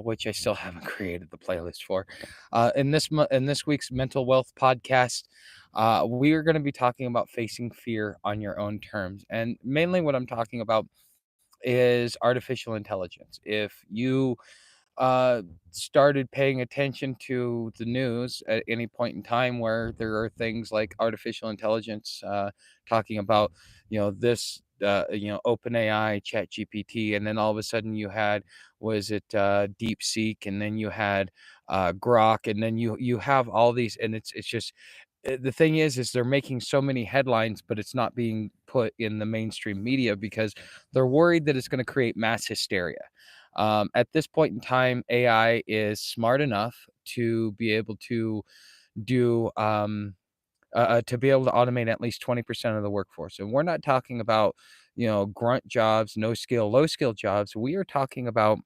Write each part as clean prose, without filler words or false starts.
which I still haven't created the playlist for. In this week's mental wealth podcast, we are going to be talking about facing fear on your own terms, and mainly what I'm talking about is artificial intelligence. If you uh, started paying attention to the news at any point in time where there are things like artificial intelligence talking about, OpenAI, ChatGPT, and then all of a sudden you had, was it DeepSeek, and then you had Grok, and then you have all these, and it's just the thing is they're making so many headlines, but it's not being put in the mainstream media because they're worried that it's going to create mass hysteria. At this point in time, AI is smart enough to be able to do to be able to automate at least 20% of the workforce. And we're not talking about, grunt jobs, no skill, low skill jobs. We are talking about,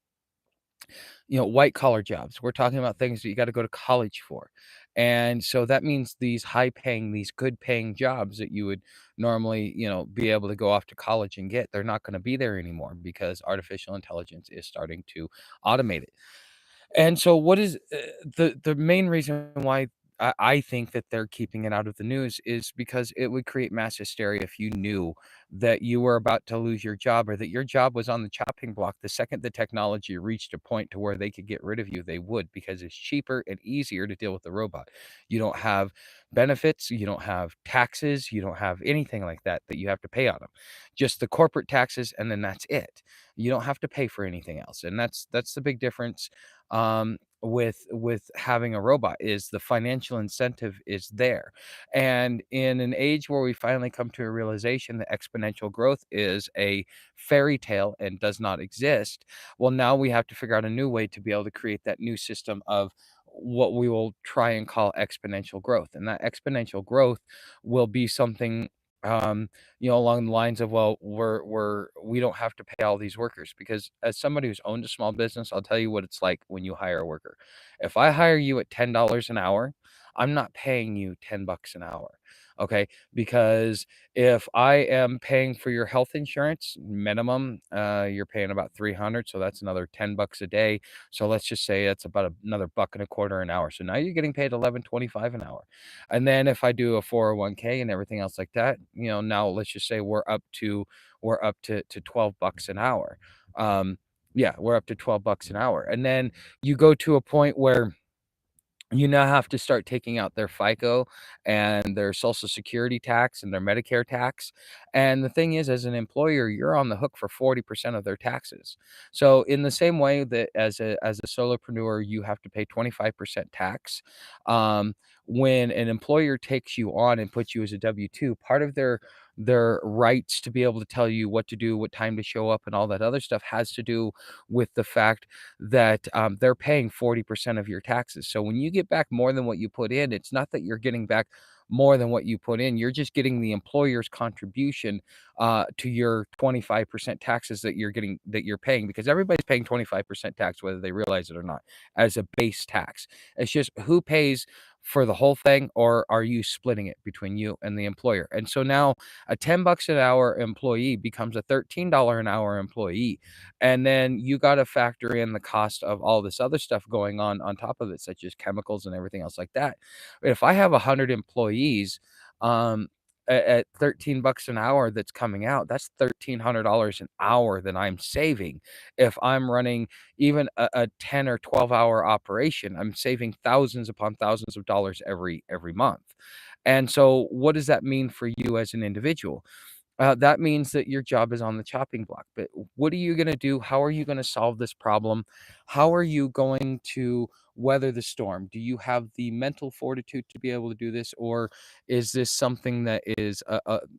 white collar jobs. We're talking about things that you got to go to college for. And so that means these high paying, these good paying jobs that you would normally, be able to go off to college and get, they're not going to be there anymore because artificial intelligence is starting to automate it. And so what is the main reason why I think that they're keeping it out of the news is because it would create mass hysteria if you knew that you were about to lose your job or that your job was on the chopping block. The second the technology reached a point to where they could get rid of you, they would, because it's cheaper and easier to deal with the robot. You don't have benefits, you don't have taxes, you don't have anything like that that you have to pay on them. Just the corporate taxes, and then that's it. You don't have to pay for anything else, and that's the big difference with having a robot. Is the financial incentive is there. And in an age where we finally come to a realization that exponential growth is a fairy tale and does not exist, well, now we have to figure out a new way to be able to create that new system of what we will try and call exponential growth. And that exponential growth will be something, along the lines of, well, we don't have to pay all these workers, because as somebody who's owned a small business, I'll tell you what it's like when you hire a worker. If I hire you at $10 an hour, I'm not paying you $10 an hour. Okay, because if I am paying for your health insurance minimum, you're paying about 300, so that's another $10 a day. So let's just say it's about another buck and a quarter an hour. So now you're getting paid 11.25 an hour. And then if I do a 401k and everything else like that, now let's just say we're up to $12 an hour. Um, yeah, we're up to $12 an hour. And then you go to a point where you now have to start taking out their FICO and their Social Security tax and their Medicare tax. And the thing is, as an employer, you're on the hook for 40% of their taxes. So in the same way that as a solopreneur, you have to pay 25% tax, um, when an employer takes you on and puts you as a W-2, part of their rights to be able to tell you what to do, what time to show up, and all that other stuff has to do with the fact that they're paying 40% of your taxes. So when you get back more than what you put in, it's not that you're getting back more than what you put in. You're just getting the employer's contribution to your 25% taxes that you're paying, because everybody's paying 25% tax, whether they realize it or not, as a base tax. It's just who pays for the whole thing, or are you splitting it between you and the employer? And so now a $10 an hour employee becomes a $13 an hour employee. And then you got to factor in the cost of all this other stuff going on top of it, such as chemicals and everything else like that. If I have 100 employees, um, at $13 an hour that's coming out, that's $1,300 an hour that I'm saving. If I'm running even a 10 or 12-hour operation, I'm saving thousands upon thousands of dollars every month. And so what does that mean for you as an individual? That means that your job is on the chopping block. But what are you going to do? How are you going to solve this problem? How are you going to weather the storm? Do you have the mental fortitude to be able to do this, or is this something that is,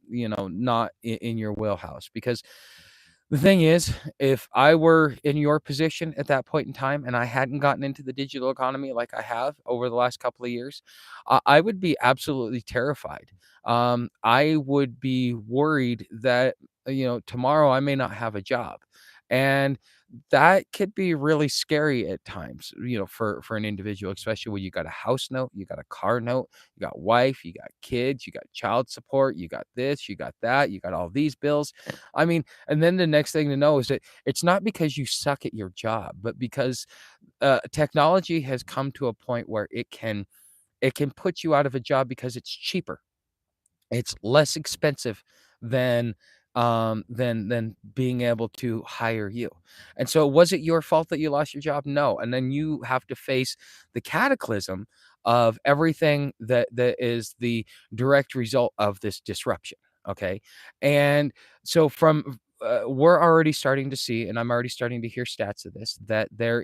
not in your wheelhouse? Because the thing is, if I were in your position at that point in time and I hadn't gotten into the digital economy like I have over the last couple of years, I would be absolutely terrified. I would be worried that, tomorrow I may not have a job. And that could be really scary at times, for an individual, especially when you got a house note, you got a car note, you got wife, you got kids, you got child support, you got this, you got that, you got all these bills. I mean, and then the next thing to know is that it's not because you suck at your job, but because technology has come to a point where it can put you out of a job because it's cheaper. It's less expensive than, than being able to hire you. And so was it your fault that you lost your job? No, and then you have to face the cataclysm of everything that is the direct result of this disruption, okay? And so we're already starting to see, and I'm already starting to hear stats of this, that there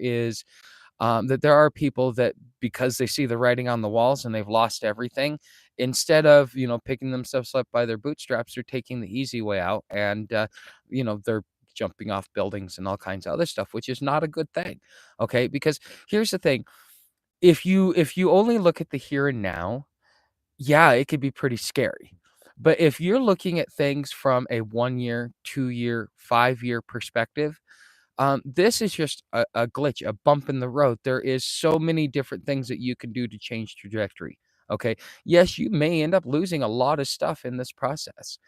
are people that, because they see the writing on the walls and they've lost everything, instead of picking themselves up by their bootstraps, they're taking the easy way out, and they're jumping off buildings and all kinds of other stuff, which is not a good thing. Okay, because here's the thing: if you only look at the here and now, yeah, it could be pretty scary. But if you're looking at things from a 1 year, 2 year, 5 year perspective, this is just a glitch, a bump in the road. There is so many different things that you can do to change trajectory. Okay. Yes, you may end up losing a lot of stuff in this process.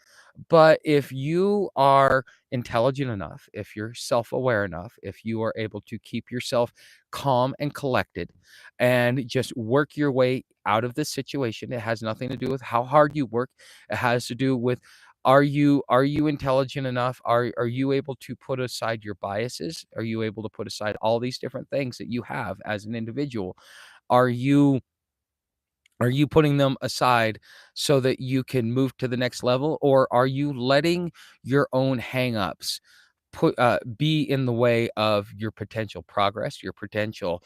But if you are intelligent enough, if you're self aware enough, if you are able to keep yourself calm and collected and just work your way out of this situation, it has nothing to do with how hard you work. It has to do with, are you intelligent enough? Are you able to put aside your biases? Are you able to put aside all these different things that you have as an individual? Are you are you putting them aside so that you can move to the next level, or are you letting your own hangups be in the way of your potential progress, your potential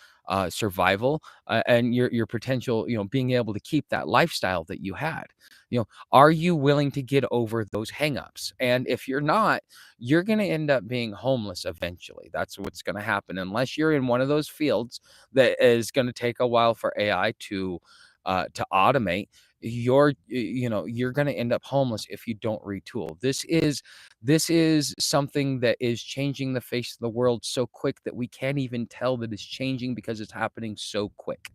survival, and your potential, being able to keep that lifestyle that you had? Are you willing to get over those hangups? And if you're not, you're going to end up being homeless eventually. That's what's going to happen, unless you're in one of those fields that is going to take a while for AI to automate. You're going to end up homeless if you don't retool. This is something that is changing the face of the world so quick that we can't even tell that it's changing because it's happening so quick.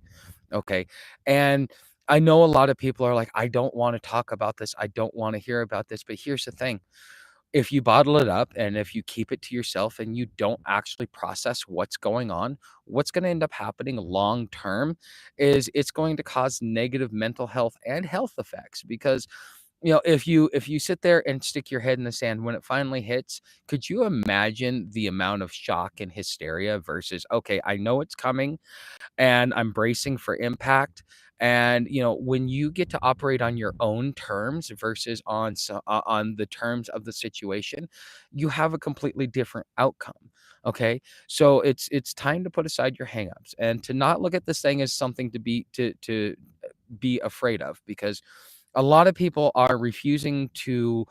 Okay. And I know a lot of people are like, I don't want to talk about this. I don't want to hear about this. But here's the thing: if you bottle it up and if you keep it to yourself and you don't actually process what's going on, what's going to end up happening long term is it's going to cause negative mental health and health effects. Because if you sit there and stick your head in the sand when it finally hits, could you imagine the amount of shock and hysteria versus, okay, I know it's coming and I'm bracing for impact. And when you get to operate on your own terms versus on the terms of the situation, you have a completely different outcome. Okay, so it's time to put aside your hangups and to not look at this thing as something to be afraid of, because a lot of people are refusing to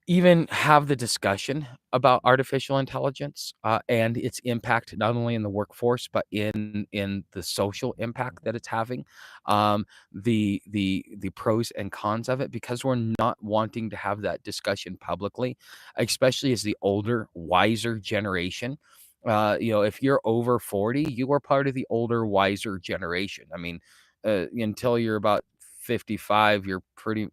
even have the discussion about artificial intelligence, and its impact not only in the workforce but in the social impact that it's having, the pros and cons of it, because we're not wanting to have that discussion publicly, especially as the older, wiser generation. If you're over 40, you are part of the older, wiser generation. I mean, until you're about 55, you're pretty,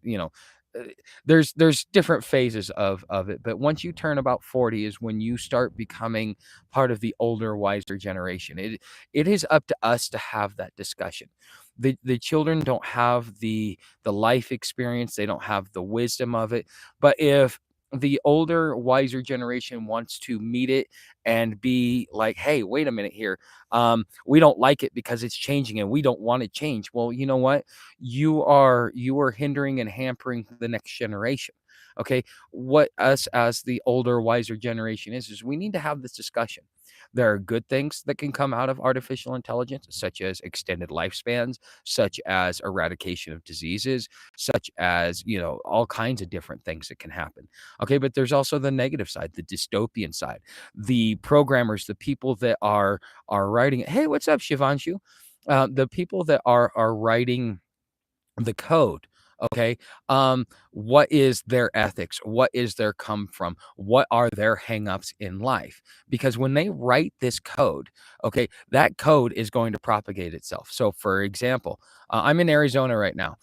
uh, there's different phases of it, but once you turn about 40 is when you start becoming part of the older, wiser generation. It is up to us to have that discussion. The children don't have the life experience, they don't have the wisdom of it. But if the older, wiser generation wants to meet it and be like, hey, wait a minute here, we don't like it because it's changing and we don't want to change. Well, you know what? You are hindering and hampering the next generation. Okay, what us as the older, wiser generation is we need to have this discussion. There are good things that can come out of artificial intelligence, such as extended lifespans, such as eradication of diseases, such as all kinds of different things that can happen. Okay, but there's also the negative side, the dystopian side. The programmers, the people that are writing it. Hey, what's up, Shivanshu? The people that are writing the code Okay. What is their ethics? What is their come from? What are their hangups in life? Because when they write this code, okay, that code is going to propagate itself. So, for example, I'm in Arizona right now.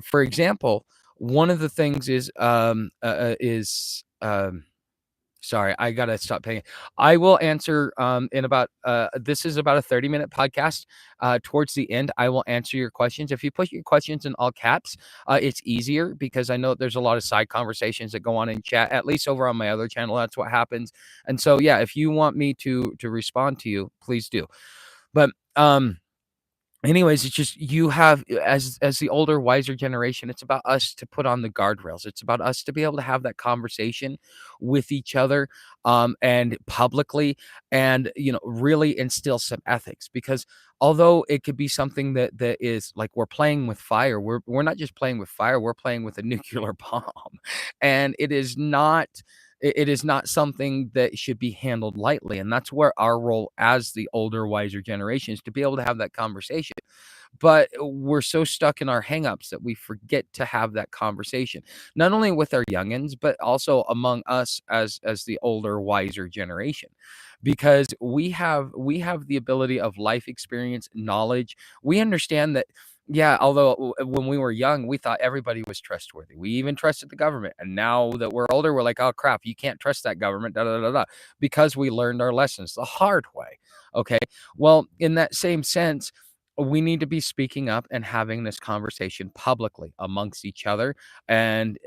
For example, one of the things is sorry, I gotta stop paying. I will answer in about this is about a 30-minute podcast. Towards the end, I will answer your questions. If you put your questions in all caps, it's easier because I know there's a lot of side conversations that go on in chat, at least over on my other channel. That's what happens. And so yeah, if you want me to respond to you, please do. But anyways, it's just you have as the older, wiser generation, it's about us to put on the guardrails. It's about us to be able to have that conversation with each other, and publicly, and really instill some ethics. Because although it could be something that is like we're playing with fire, we're not just playing with fire, we're playing with a nuclear bomb, and it is not something that should be handled lightly. And that's where our role as the older, wiser generation is to be able to have that conversation. But we're so stuck in our hangups that we forget to have that conversation, not only with our youngins, but also among us as the older, wiser generation. Because we have the ability of life experience, knowledge. We understand that, yeah, although when we were young, we thought everybody was trustworthy. We even trusted the government. And now that we're older, we're like, oh crap, you can't trust that government, da da da da, because we learned our lessons the hard way. Okay. Well, in that same sense, we need to be speaking up and having this conversation publicly amongst each other, and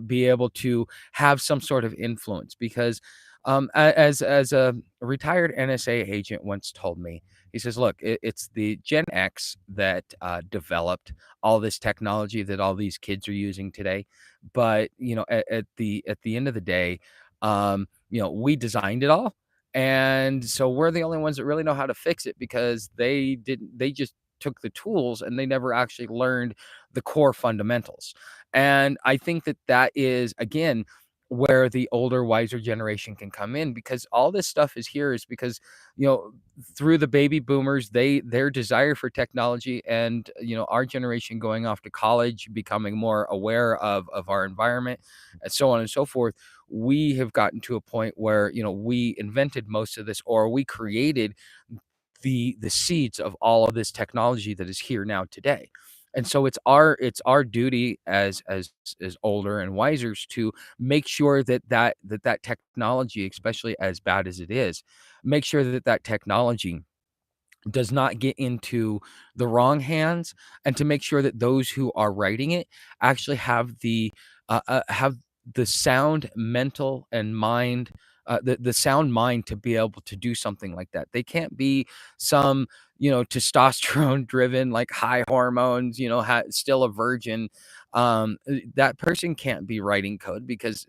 be able to have some sort of influence. Because as a retired NSA agent once told me, he says, look, it's the Gen X that developed all this technology that all these kids are using today. But at the end of the day, we designed it all, and so we're the only ones that really know how to fix it, because they just took the tools and they never actually learned the core fundamentals. And I think that that is, again, where the older, wiser generation can come in, because all this stuff is here is because, you know, through the baby boomers, their desire for technology, and our generation going off to college, becoming more aware of our environment, and so on and so forth. We have gotten to a point where we invented most of this, or we created the seeds of all of this technology that is here now today. And so it's our duty as older and wisers to make sure that technology, especially as bad as it is, make sure that technology does not get into the wrong hands, and to make sure that those who are writing it actually have the sound mental and mind, the sound mind to be able to do something like that. They can't be some testosterone driven, like high hormones, still a virgin. That person can't be writing code, because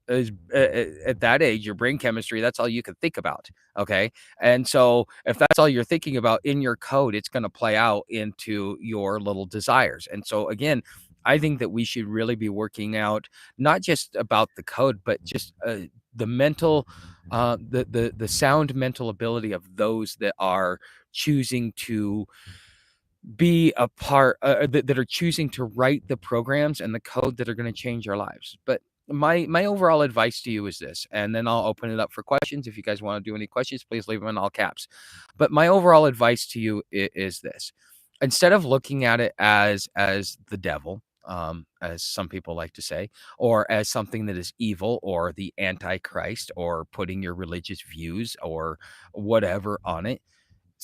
at that age, your brain chemistry, that's all you can think about. Okay. And so if that's all you're thinking about in your code, it's going to play out into your little desires. And so again, I think that we should really be working out not just about the code, but just the mental, the sound mental ability of those that are choosing to be a part, that are choosing to write the programs and the code that are going to change our lives. But my overall advice to you is this, and then I'll open it up for questions. If you guys want to do any questions, please leave them in all caps. But my overall advice to you is this: instead of looking at it as the devil, as some people like to say, or as something that is evil, or the antichrist, or putting your religious views or whatever on it,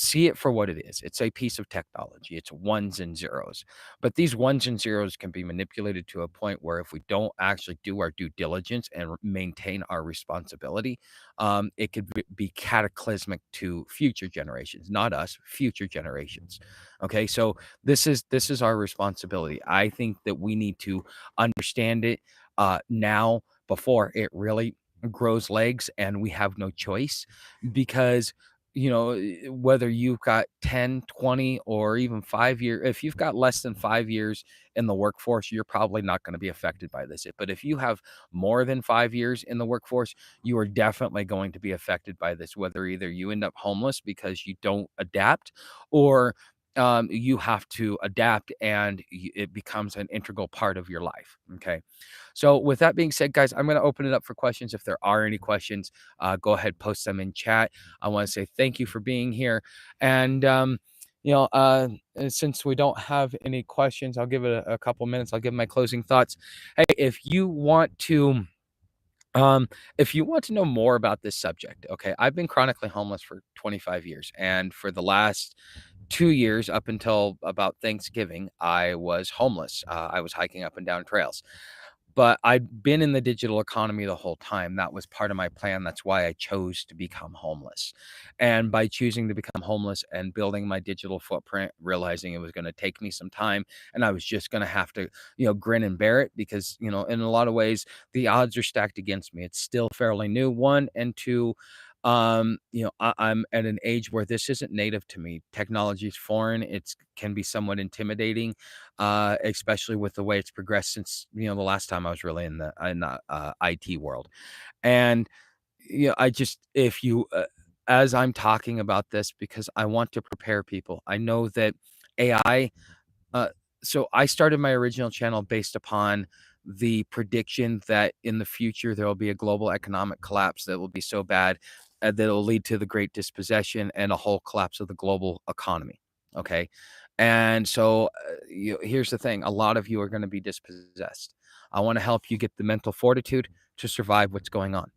see it for what it is. It's a piece of technology. It's ones and zeros. But these ones and zeros can be manipulated to a point where, if we don't actually do our due diligence and maintain our responsibility, it could be cataclysmic to future generations, not us, future generations. Okay, so this is our responsibility. I think that we need to understand it now, before it really grows legs and we have no choice. Because whether you've got 10, 20, or even 5 year, if you've got less than 5 years in the workforce, you're probably not going to be affected by this. But if you have more than 5 years in the workforce, you are definitely going to be affected by this, whether either you end up homeless because you don't adapt, or you have to adapt, and it becomes an integral part of your life. Okay. So, with that being said, guys, I'm going to open it up for questions. If there are any questions, go ahead, post them in chat. I want to say thank you for being here. And, you know, since we don't have any questions, I'll give it a couple minutes. I'll give my closing thoughts. Hey, um, if you want to know more about this subject, okay, I've been chronically homeless for 25 years. And for the last 2 years, up until about Thanksgiving, I was homeless. I was hiking up and down trails. But I'd been in the digital economy the whole time. That was part of my plan. That's why I chose to become homeless. And by choosing to become homeless and building my digital footprint, realizing it was going to take me some time and I was just going to have to, grin and bear it because, in a lot of ways, the odds are stacked against me. It's still fairly new, one. And two, I'm at an age where this isn't native to me. Technology is foreign. It can be somewhat intimidating, especially with the way it's progressed since the last time I was really in the IT world. And I just if you as I'm talking about this because I want to prepare people. I know that AI. Uh, so I started my original channel based upon the prediction that in the future there will be a global economic collapse that will be so bad that it will lead to the great dispossession and a whole collapse of the global economy. Okay. And so here's the thing, a lot of you are going to be dispossessed. I want to help you get the mental fortitude to survive what's going on.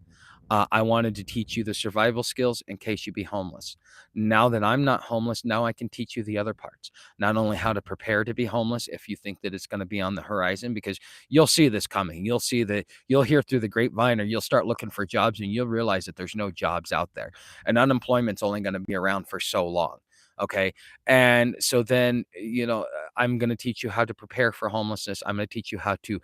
I wanted to teach you the survival skills in case you be homeless. Now that I'm not homeless, now I can teach you the other parts. Not only how to prepare to be homeless if you think that it's going to be on the horizon, because you'll see this coming. You'll hear through the grapevine, or you'll start looking for jobs and you'll realize that there's no jobs out there. And unemployment's only going to be around for so long. Okay. And so then, I'm going to teach you how to prepare for homelessness. I'm going to teach you how to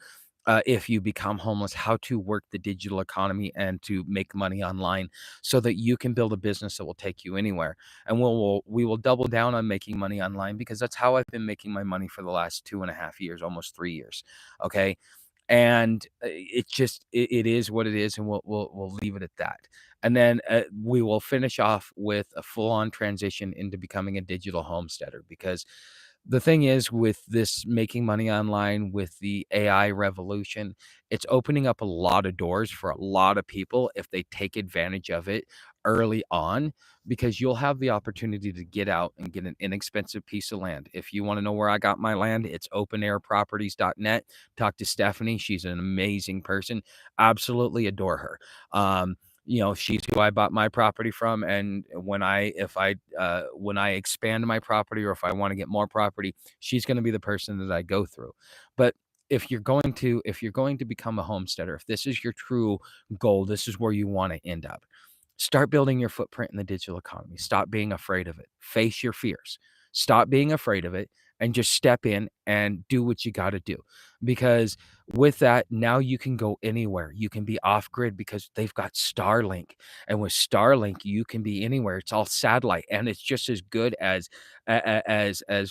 if you become homeless, how to work the digital economy and to make money online so that you can build a business that will take you anywhere. And we will double down on making money online because that's how I've been making my money for the last 2.5 years, almost 3 years. Okay. And it is what it is, and we'll leave it at that. And then we will finish off with a full on transition into becoming a digital homesteader because the thing is with this making money online with the AI revolution, it's opening up a lot of doors for a lot of people if they take advantage of it early on, because you'll have the opportunity to get out and get an inexpensive piece of land. If you want to know where I got my land, it's openairproperties.net. Talk to Stephanie. She's an amazing person. Absolutely adore her. She's who I bought my property from. And when I expand my property, or if I want to get more property, she's going to be the person that I go through. But if you're going to become a homesteader, if this is your true goal, this is where you want to end up. Start building your footprint in the digital economy. Stop being afraid of it. Face your fears. Stop being afraid of it and just step in and do what you got to do. Because with that, now you can go anywhere. You can be off grid because they've got Starlink. And with Starlink, you can be anywhere. It's all satellite and it's just as good as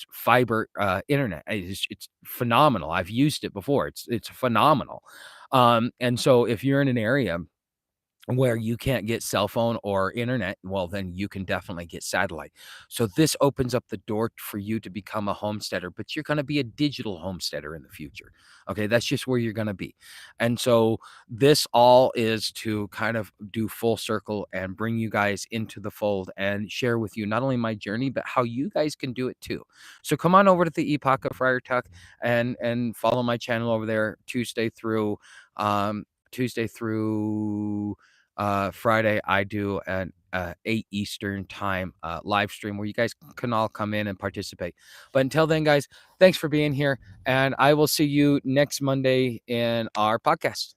fiber internet. It's phenomenal. I've used it before. It's phenomenal. And so if you're in an area where you can't get cell phone or internet, well, then you can definitely get satellite. So this opens up the door for you to become a homesteader, but you're going to be a digital homesteader in the future. Okay, that's just where you're going to be. And so this all is to kind of do full circle and bring you guys into the fold and share with you not only my journey, but how you guys can do it too. So come on over to the Epoch of Friar Tuck and follow my channel over there Tuesday through Friday. I do an 8 Eastern time live stream where you guys can all come in and participate. But until then, guys, thanks for being here. And I will see you next Monday in our podcast.